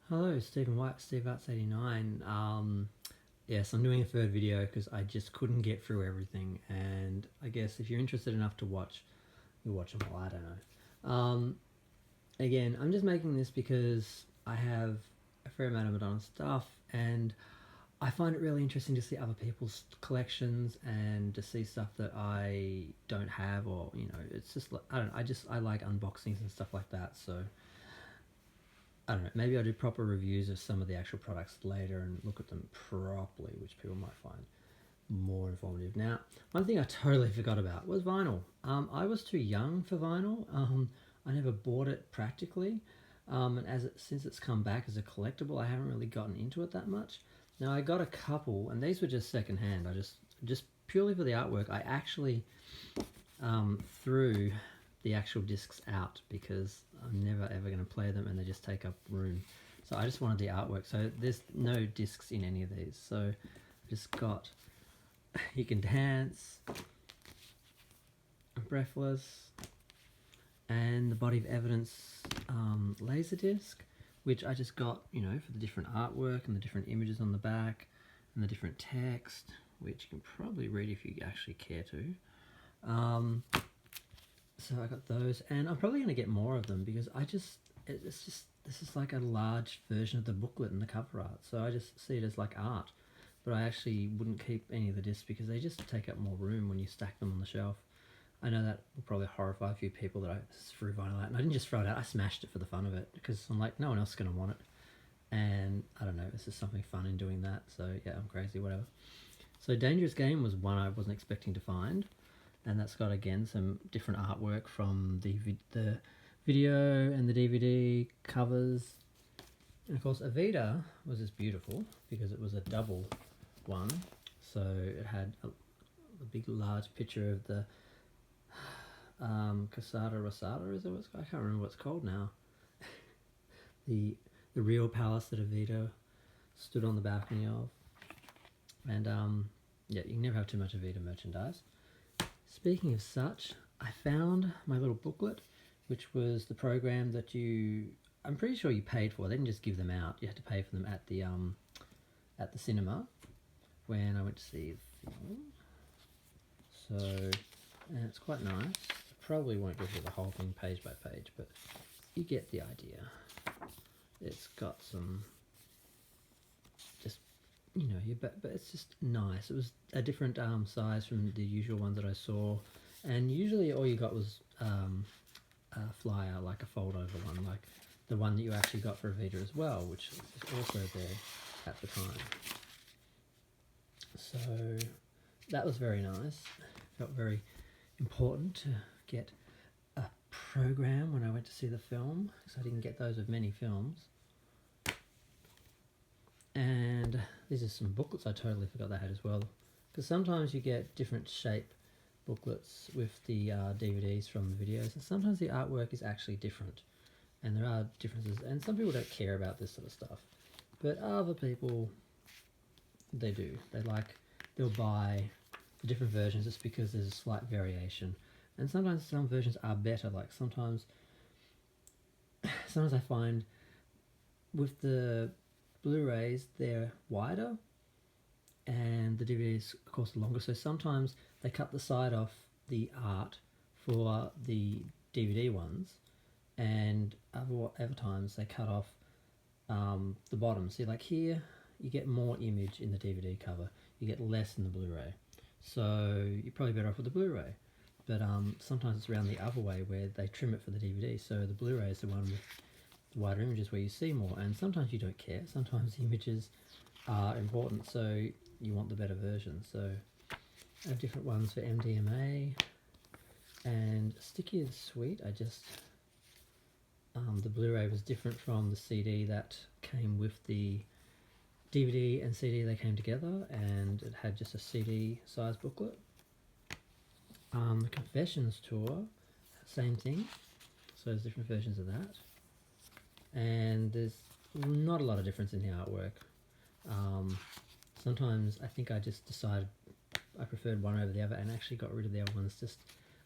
Hello, Stephen White, Steve Arts 89. Yes, I'm doing a third video because I just couldn't get through everything, and I guess if you're interested enough to watch, you'll watch them all. I don't know. Again, I'm just making this because I have a fair amount of Madonna stuff, and I find it really interesting to see other people's collections and to see stuff that I don't have, or it's just I don't know. I like unboxings and stuff like that. So I don't know, maybe I'll do proper reviews of some of the actual products later and look at them properly, which people might find more informative. Now, one thing I totally forgot about was vinyl. I was too young for vinyl. I never bought it practically, and since it's come back as a collectible, I haven't really gotten into it that much. Now, I got a couple, and these were just secondhand. I just purely for the artwork, I actually threw the actual discs out because I'm never ever going to play them and they just take up room. So I just wanted the artwork. So there's no discs in any of these. So I just got You Can Dance, Breathless, and the Body of Evidence Laserdisc, which I just got, for the different artwork and the different images on the back and the different text, which you can probably read if you actually care to. So I got those, and I'm probably going to get more of them because this is like a large version of the booklet and the cover art. So I just see it as like art, but I actually wouldn't keep any of the discs because they just take up more room when you stack them on the shelf. I know that will probably horrify a few people that I threw vinyl out, and I didn't just throw it out, I smashed it for the fun of it because I'm like, no one else is going to want it. And I don't know, it's just something fun in doing that. So yeah, I'm crazy, whatever. So Dangerous Game was one I wasn't expecting to find, and that's got again some different artwork from the video and the DVD covers. And of course Evita was just beautiful because it was a double one, so it had a big large picture of the Casada Rosada, is it what's, I can't remember what it's called now. the real palace that Evita stood on the balcony of. And yeah, you can never have too much Evita merchandise. Speaking of such, I found my little booklet, which was the program that I'm pretty sure you paid for. They didn't just give them out. You had to pay for them at the cinema when I went to see the film. So, and it's quite nice. I probably won't go through the whole thing page by page, but you get the idea. It's got some but it's just nice. It was a different size from the usual ones that I saw, and usually all you got was a flyer, like a fold over one, like the one that you actually got for Evita as well, which was also there at the time. So that was very nice. Felt very important to get a program when I went to see the film, because I didn't get those with many films. And these are some booklets I totally forgot they had as well, because sometimes you get different shape booklets with the DVDs from the videos, and sometimes the artwork is actually different, and there are differences, and some people don't care about this sort of stuff, but other people, they do. They'll buy the different versions just because there's a slight variation, and sometimes some versions are better. Like sometimes I find with the Blu-rays they're wider and the DVDs of course longer, so sometimes they cut the side off the art for the DVD ones, and other times they cut off the bottom. See, like here you get more image in the DVD cover, you get less in the Blu-ray, so you're probably better off with the Blu-ray. But sometimes it's around the other way where they trim it for the DVD, so the Blu-ray is the one with wider images where you see more, and sometimes you don't care. Sometimes the images are important, so you want the better version. So I have different ones for MDMA and Sticky and Sweet. The Blu-ray was different from the CD that came with the DVD and CD. They came together, and it had just a CD size booklet. The Confessions Tour, same thing. So there's different versions of that. And there's not a lot of difference in the artwork. Sometimes I think I just decided I preferred one over the other and actually got rid of the other ones.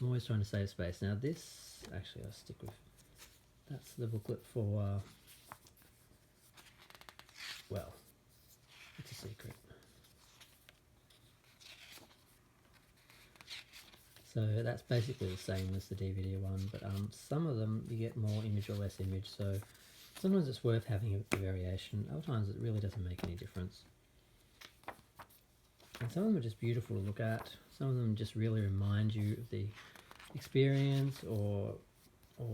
I'm always trying to save space. Now this, actually I'll stick with, that's the booklet for well, it's a secret. So that's basically the same as the DVD one, but some of them you get more image or less image, so sometimes it's worth having a variation, other times it really doesn't make any difference. And some of them are just beautiful to look at, some of them just really remind you of the experience or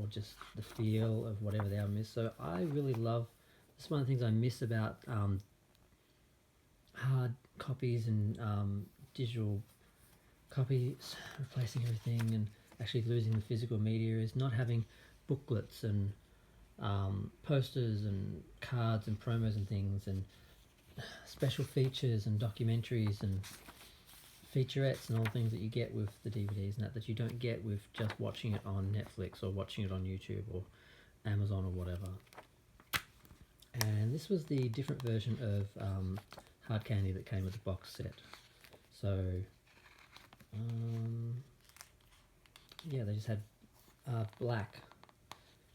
just the feel of whatever the album is. So I really love, this is one of the things I miss about hard copies and digital copies replacing everything and actually losing the physical media, is not having booklets and posters and cards and promos and things and special features and documentaries and featurettes and all the things that you get with the DVDs and that you don't get with just watching it on Netflix or watching it on YouTube or Amazon or whatever. And this was the different version of Hard Candy that came with the box set. So yeah, they just had black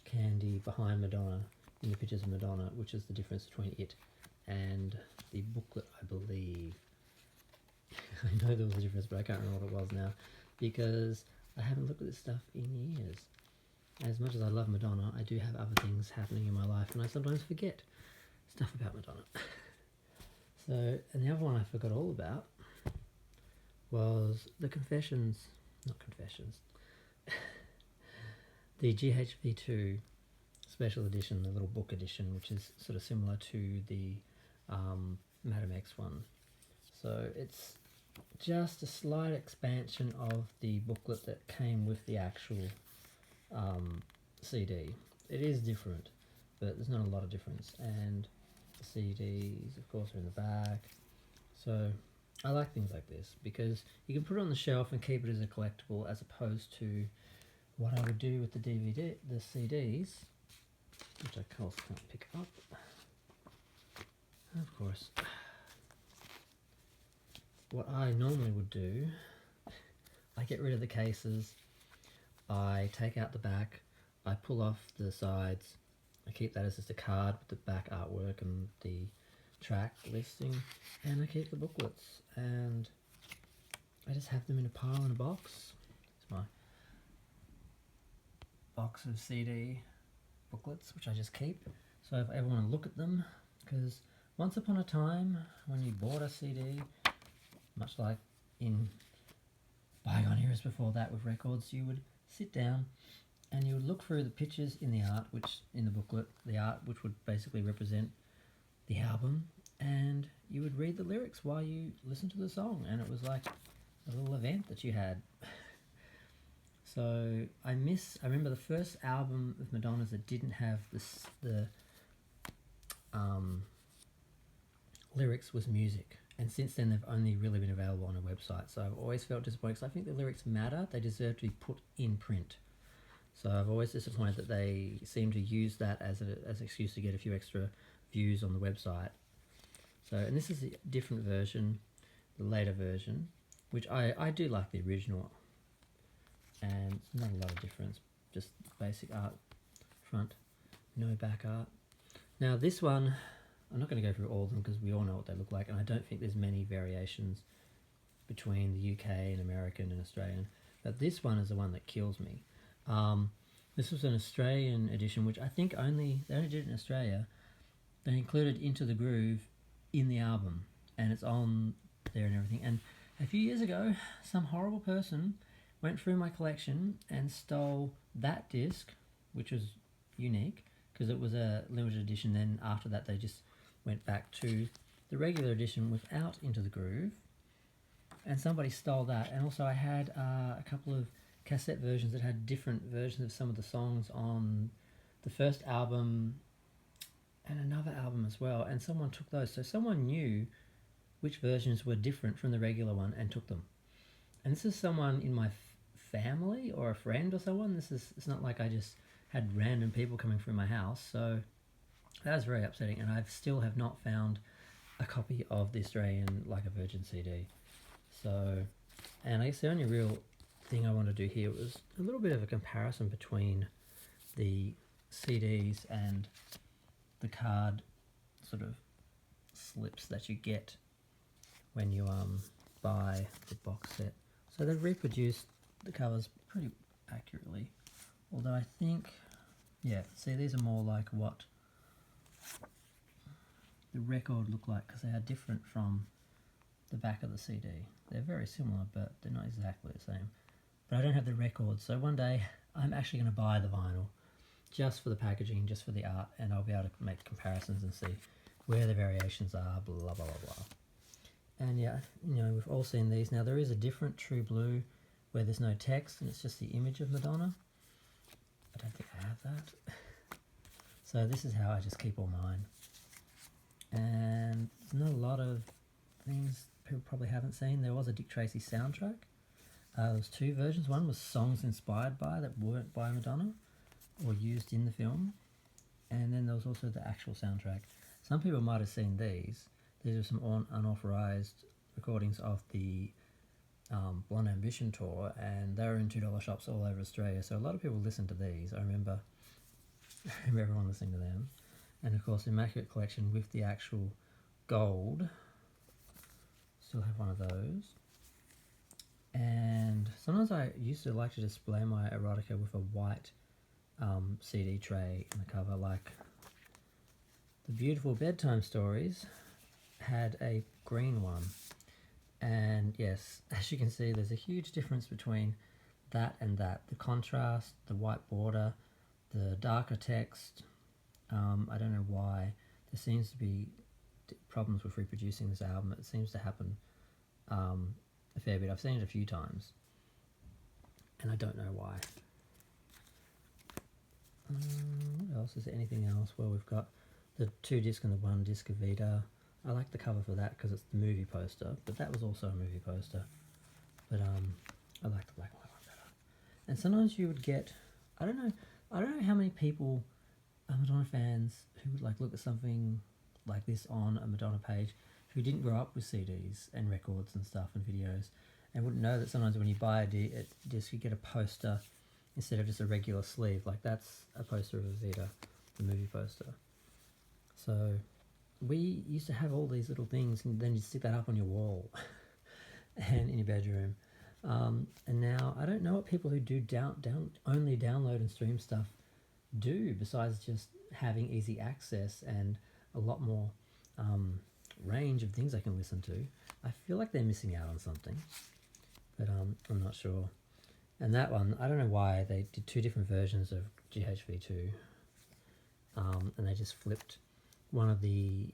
candy behind Madonna in the pictures of Madonna, which is the difference between it and the booklet, I believe. I know there was a difference, but I can't remember what it was now, because I haven't looked at this stuff in years. As much as I love Madonna, I do have other things happening in my life, and I sometimes forget stuff about Madonna. So, and the other one I forgot all about was the Confessions, not Confessions, the GHV2 special edition, the little book edition, which is sort of similar to the Madame X one. So it's just a slight expansion of the booklet that came with the actual CD. It is different, but there's not a lot of difference. And the CDs, of course, are in the back. So I like things like this because you can put it on the shelf and keep it as a collectible, as opposed to what I would do with the DVD, the CDs, which I of course can't pick up. Of course, what I normally would do, I get rid of the cases, I take out the back, I pull off the sides, I keep that as just a card with the back artwork and the track listing, and I keep the booklets, and I just have them in a pile in a box. It's my box of CD booklets, which I just keep, so if I ever want to look at them, because once upon a time, when you bought a CD, much like in bygone eras before that with records, you would sit down and you would look through the pictures in the art, which in the booklet, the art which would basically represent the album, and you would read the lyrics while you listened to the song, and it was like a little event that you had. So I remember the first album of Madonna's that didn't have the lyrics was Music, and since then they've only really been available on a website, so I've always felt disappointed because I think the lyrics matter, they deserve to be put in print. So I've always disappointed that they seem to use that as an excuse to get a few extra views on the website. So, and this is a different version, the later version, which I do like the original, and it's not a lot of difference, just basic art front, no back art. Now this one, I'm not going to go through all of them because we all know what they look like, and I don't think there's many variations between the UK and American and Australian, but this one is the one that kills me. This was an Australian edition, which I think they only did it in Australia. They included Into the Groove in the album, and it's on there and everything. And a few years ago, some horrible person went through my collection and stole that disc, which was unique because it was a limited edition. Then after that, they just went back to the regular edition without Into the Groove, and somebody stole that. And also I had a couple of cassette versions that had different versions of some of the songs on the first album and another album as well, and someone took those. So someone knew which versions were different from the regular one and took them. And this is someone in my family or a friend or someone. It's not like I just had random people coming through my house. So that was very upsetting, and I still have not found a copy of the Australian Like a Virgin CD. So, and I guess the only real thing I want to do here was a little bit of a comparison between the CDs and the card sort of slips that you get when you buy the box set. So they've reproduced the covers pretty accurately, although I think, yeah, see, these are more like what the record looked like, because they are different from the back of the CD. They're very similar, but they're not exactly the same. But I don't have the record, so one day I'm actually going to buy the vinyl just for the packaging, just for the art, and I'll be able to make comparisons and see where the variations are, blah blah blah blah. And yeah, you know, we've all seen these. Now there is a different True Blue where there's no text and it's just the image of Madonna. I don't think I have that. So this is how I just keep all mine. And there's not a lot of things people probably haven't seen. There was a Dick Tracy soundtrack. There was two versions. One was songs inspired by that weren't by Madonna or used in the film. And then there was also the actual soundtrack. Some people might have seen these. These are some unauthorized recordings of the Blonde Ambition tour, and they were in $2 shops all over Australia. So a lot of people listened to these. I remember everyone listening to them. And of course, Immaculate Collection with the actual gold. Still have one of those. And sometimes I used to like to display my erotica with a white CD tray in the cover, like the Beautiful Bedtime Stories had a green one. And yes, as you can see, there's a huge difference between that and that. The contrast, the white border, the darker text. I don't know why. There seems to be problems with reproducing this album. It seems to happen a fair bit. I've seen it a few times, and I don't know why. What else? Is there anything else? Well, we've got the 2-disc and the 1-disc of Vita. I like the cover for that because it's the movie poster, but that was also a movie poster. But I like the black and white one better. And sometimes you would get, I don't know how many people are Madonna fans who would like look at something like this on a Madonna page who didn't grow up with CDs and records and stuff and videos, and wouldn't know that sometimes when you buy a disc you get a poster instead of just a regular sleeve. Like that's a poster of Evita, the movie poster. So we used to have all these little things, and then you stick that up on your wall and in your bedroom. And now I don't know what people who do only download and stream stuff do, besides just having easy access and a lot more range of things I can listen to. I feel like they're missing out on something, but I'm not sure. And that one, I don't know why they did 2 different versions of GHV2, and they just flipped one of the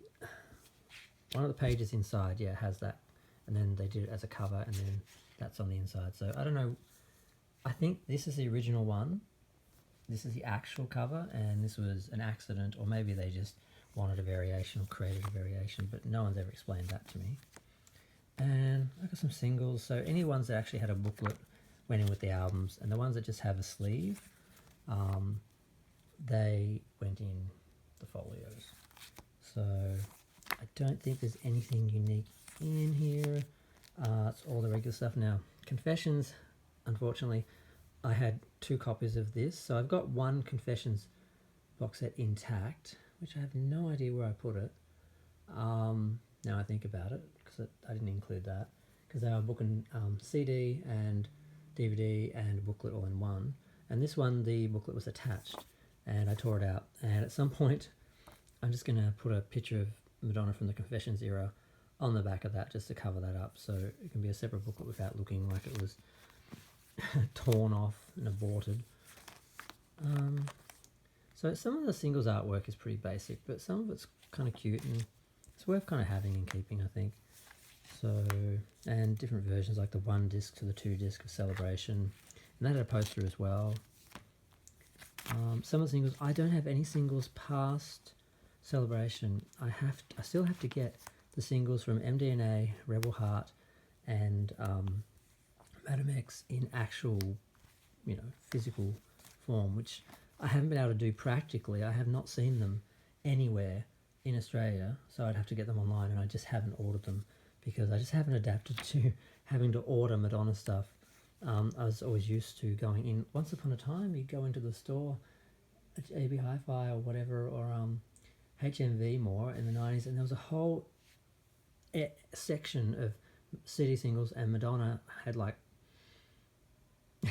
pages inside, yeah, has that, and then they did it as a cover, and then that's on the inside. So I don't know. I think this is the original one. This is the actual cover, and this was an accident, or maybe they just wanted a variation or created a variation, but no one's ever explained that to me. And I got some singles. So any ones that actually had a booklet went in with the albums, and the ones that just have a sleeve, they went in the folios. So I don't think there's anything unique in here. It's all the regular stuff. Now, Confessions, unfortunately, I had 2 copies of this. So I've got one Confessions box set intact, which I have no idea where I put it. Now I think about it, because I didn't include that, because they were booking CD and DVD and a booklet all in one. And this one, the booklet was attached, and I tore it out. And at some point, I'm just going to put a picture of Madonna from the Confessions era on the back of that, just to cover that up, so it can be a separate booklet without looking like it was torn off and aborted. So some of the singles artwork is pretty basic, but some of it's kind of cute, and it's worth kind of having and keeping, I think. So, and different versions, like the 1-disc to the 2-disc of Celebration, and that had a poster as well. Some of the singles, I don't have any singles past Celebration. I still have to get the singles from MDNA, Rebel Heart, and Madam X in actual, physical form, which I haven't been able to do practically. I have not seen them anywhere in Australia, so I'd have to get them online, and I just haven't ordered them because I just haven't adapted to having to order Madonna stuff. I was always used to going in. Once upon a time, you'd go into the store at AB Hi-Fi or whatever, or HMV more in the 90s, and there was a whole section of CD singles, and Madonna had like, I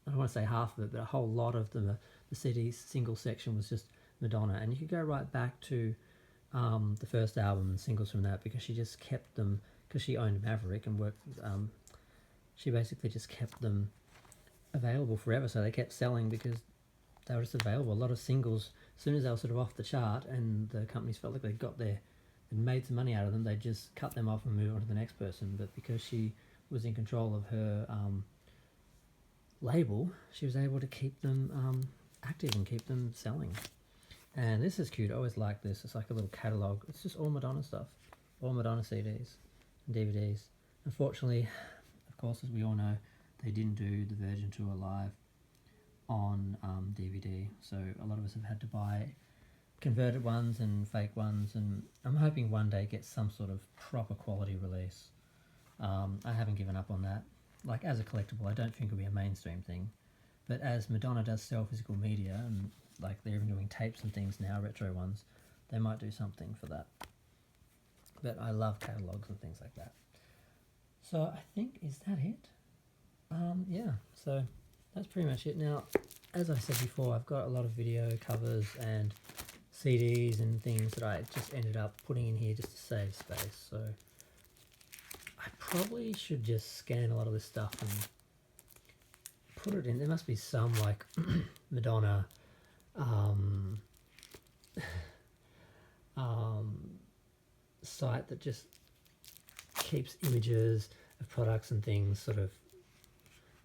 don't want to say half of it, but a whole lot of them. The CD single section was just Madonna, and you could go right back to the first album and singles from that, because she just kept them, because she owned Maverick and worked, she basically just kept them available forever, so they kept selling because they were just available. A lot of singles, as soon as they were sort of off the chart and the companies felt like they got there and made some money out of them, they just cut them off and move on to the next person. But because she was in control of her label, she was able to keep them active and keep them selling. And this is cute. I always like this. It's like a little catalogue. It's just all Madonna stuff, all Madonna CDs and DVDs. Unfortunately, of course, as we all know, they didn't do the Virgin Tour live on DVD, so a lot of us have had to buy converted ones and fake ones, and I'm hoping one day get some sort of proper quality release. I haven't given up on that. Like, as a collectible, I don't think it'll be a mainstream thing, but as Madonna does sell physical media, and like they're even doing tapes and things now, retro ones, they might do something for that. But I love catalogues and things like that. So I think, is that it? Yeah, so that's pretty much it. Now, as I said before, I've got a lot of video covers and CDs and things that I just ended up putting in here just to save space. So I probably should just scan a lot of this stuff and put it in. There must be some like Madonna site that just keeps images of products and things, sort of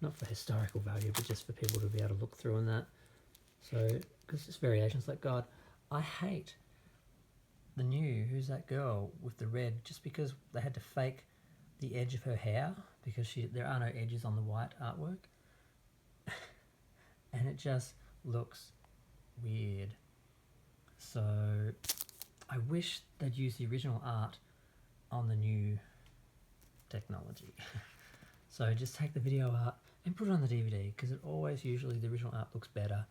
not for historical value, but just for people to be able to look through and that. So, because it's variations. Like, God, I hate the new Who's That Girl with the red, just because they had to fake the edge of her hair, because there are no edges on the white artwork. And it just looks weird. So I wish they'd use the original art on the new technology. So just take the video art and put it on the DVD, because it always, usually the original art looks better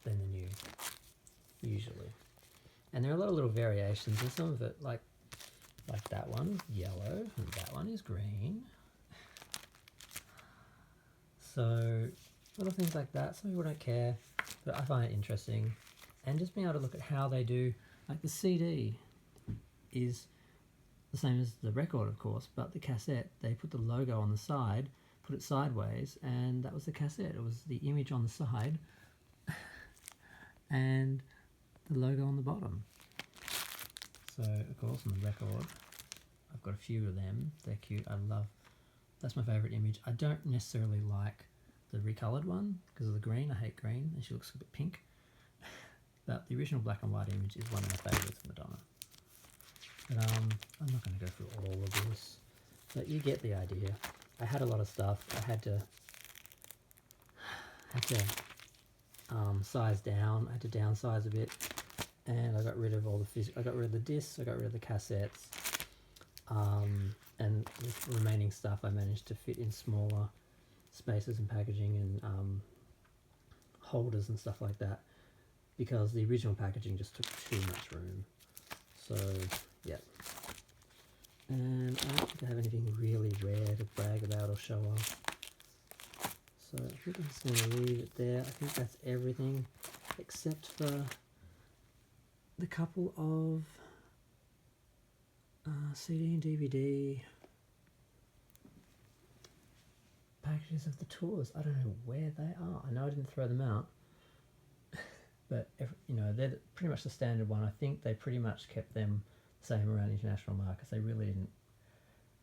than the new, usually. And there are a lot of little variations, and some of it, like that one is yellow and that one is green. So little things like that. Some people don't care, but I find it interesting. And just being able to look at how they do, like the CD is the same as the record, of course, but the cassette, they put the logo on the side, put it sideways, and that was the cassette. It was the image on the side and the logo on the bottom. So, of course, on the record, I've got a few of them. They're cute. That's my favourite image. I don't necessarily like the recoloured one because of the green. I hate green, and she looks a bit pink. But the original black and white image is one of my favourites of Madonna. But I'm not going to go through all of this, but you get the idea. I had a lot of stuff. I had to size down. I had to downsize a bit, and I got rid of all the I got rid of the discs. I got rid of the cassettes, and the remaining stuff I managed to fit in smaller spaces and packaging and holders and stuff like that, because the original packaging just took too much room. So yeah, and I don't think I have anything really rare to brag about or show off. So I think I'm just going to leave it there. I think that's everything except for the couple of CD and DVD packages of the tours. I don't know where they are. I know I didn't throw them out, but you know, they're pretty much the standard one. I think they pretty much kept them the same around international markets. They really didn't,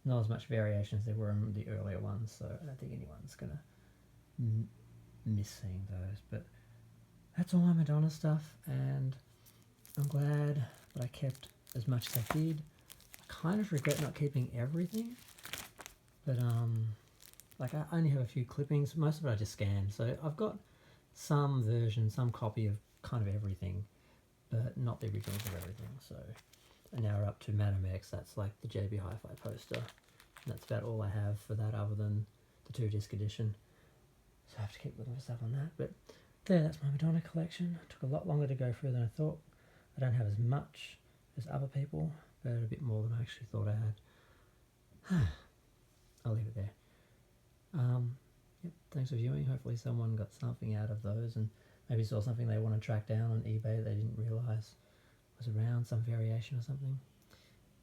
not as much variation as there were in the earlier ones, so I don't think anyone's gonna miss seeing those. But that's all my Madonna stuff, and I'm glad that I kept as much as I did. I kind of regret not keeping everything, but like I only have a few clippings. Most of it I just scanned, so I've got some version, some copy of kind of everything, but not the originals of everything. So, and now we're up to Madame X. That's like the JB Hi-Fi poster, and that's about all I have for that, other than the 2-disc edition. So I have to keep looking for stuff on that. But there, that's my Madonna collection. It took a lot longer to go through than I thought. I don't have as much as other people, but a bit more than I actually thought I had. I'll leave it there. Yep, thanks for viewing. Hopefully someone got something out of those and maybe saw something they want to track down on eBay they didn't realise was around, some variation or something.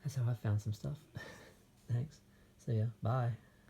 That's how I found some stuff. Thanks. See ya. Bye.